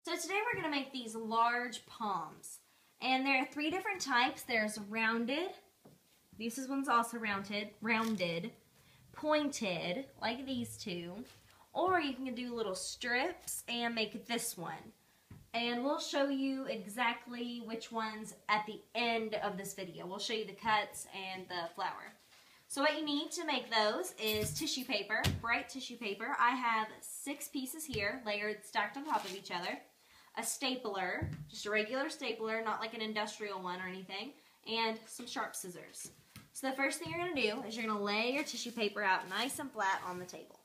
So today we're going to make these large Poms. And there are 3 different types. There's rounded, this one's also rounded, pointed, like these two, or you can do little strips and make this one. And we'll show you exactly which ones at the end of this video. We'll show you the cuts and the flour. So what you need to make those is tissue paper, bright tissue paper. I have 6 pieces here, layered, stacked on top of each other. A stapler, just a regular stapler, not like an industrial one or anything, and some sharp scissors. So the first thing you're going to do is you're going to lay your tissue paper out nice and flat on the table.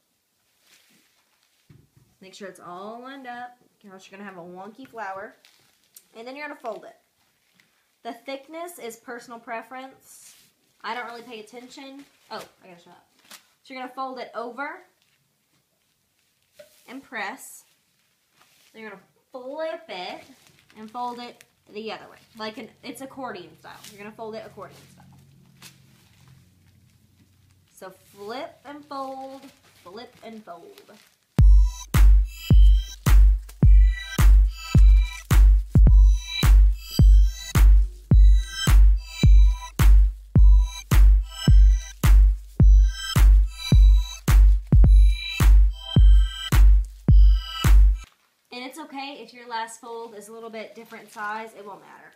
Make sure it's all lined up, or else you're going to have a wonky flour. And then you're going to fold it. The thickness is personal preference. I don't really pay attention. Oh, I gotta shut up. So you're going to fold it over and press. Then you're going to flip it and fold it the other way. Like it's accordion style. You're going to fold it accordion style. So flip and fold, flip and fold. And it's okay if your last fold is a little bit different size, it won't matter.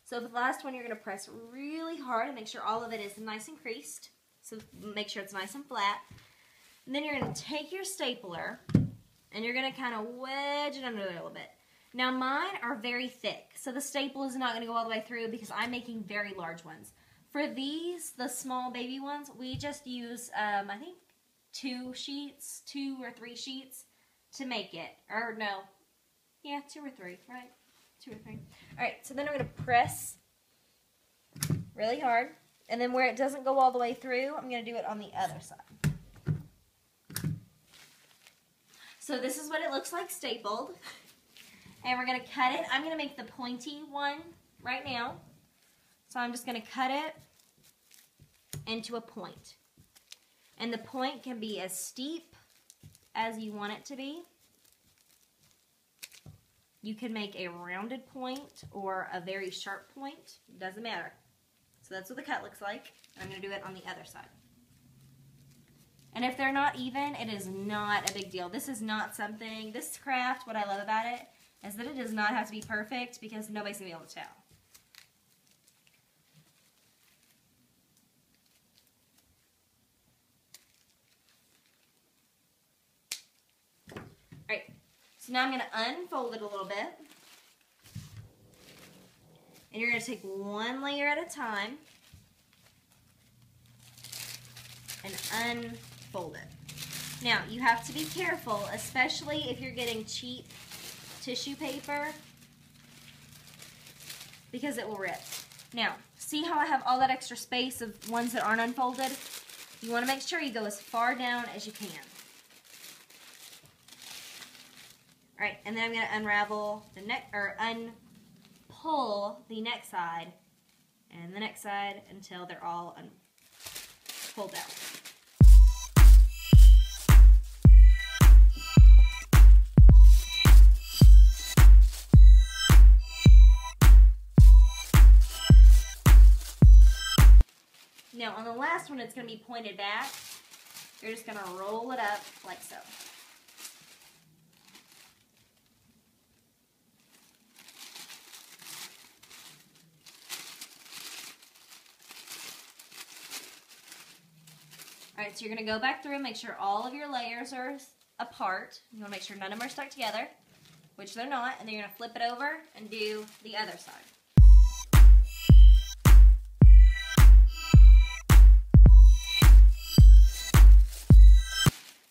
So for the last one, you're going to press really hard and make sure all of it is nice and creased. So make sure it's nice and flat. And then you're going to take your stapler and you're going to kind of wedge it under there a little bit. Now mine are very thick, so the staple is not going to go all the way through because I'm making very large ones. For these, the small baby ones, we just use, I think, 2 or 3 sheets to make it. Or no, yeah, 2 or 3, right? 2 or 3. Alright, so then I'm going to press really hard. And then where it doesn't go all the way through, I'm going to do it on the other side. So this is what it looks like stapled. And we're going to cut it. I'm going to make the pointy one right now. So I'm just going to cut it into a point. And the point can be as steep as you want it to be. You can make a rounded point or a very sharp point. It doesn't matter. So that's what the cut looks like. I'm going to do it on the other side. And if they're not even, it is not a big deal. This is not something, this craft, what I love about it, is that it does not have to be perfect because nobody's going to be able to tell. Alright, so now I'm going to unfold it a little bit. And you're going to take one layer at a time and unfold it. Now, you have to be careful, especially if you're getting cheap tissue paper, because it will rip. Now, see how I have all that extra space of ones that aren't unfolded? You want to make sure you go as far down as you can. Alright, and then I'm going to unravel the neck, or pull the next side and the next side until they're all pulled out. Now on the last one, it's going to be pointed back. You're just going to roll it up like so. Alright, so you're going to go back through and make sure all of your layers are apart. You want to make sure none of them are stuck together, which they're not, and then you're going to flip it over and do the other side.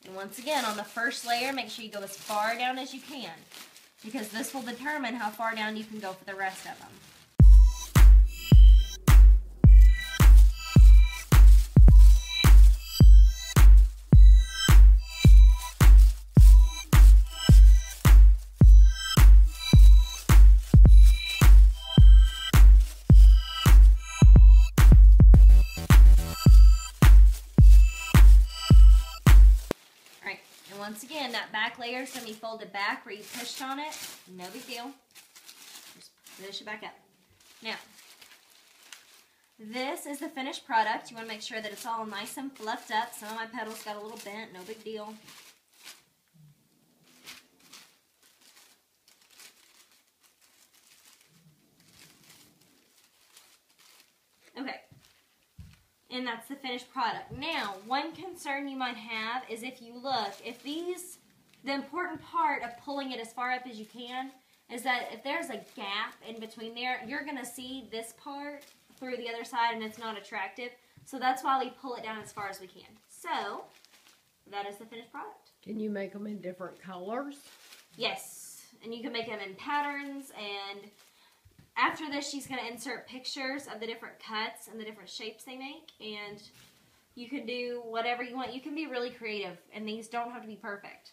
And once again, on the first layer, make sure you go as far down as you can, because this will determine how far down you can go for the rest of them. once again, that back layer is going to be folded back where you pushed on it. No big deal. Just push it back up. Now, this is the finished product. You want to make sure that it's all nice and fluffed up. Some of my petals got a little bent. No big deal. Okay. And that's the finished product. Now, one concern you might have is if you look, the important part of pulling it as far up as you can is that if there's a gap in between there, you're going to see this part through the other side and it's not attractive. So that's why we pull it down as far as we can. So, that is the finished product. Can you make them in different colors? Yes. And you can make them in patterns, and after this, she's going to insert pictures of the different cuts and the different shapes they make, and you can do whatever you want. You can be really creative, and these don't have to be perfect.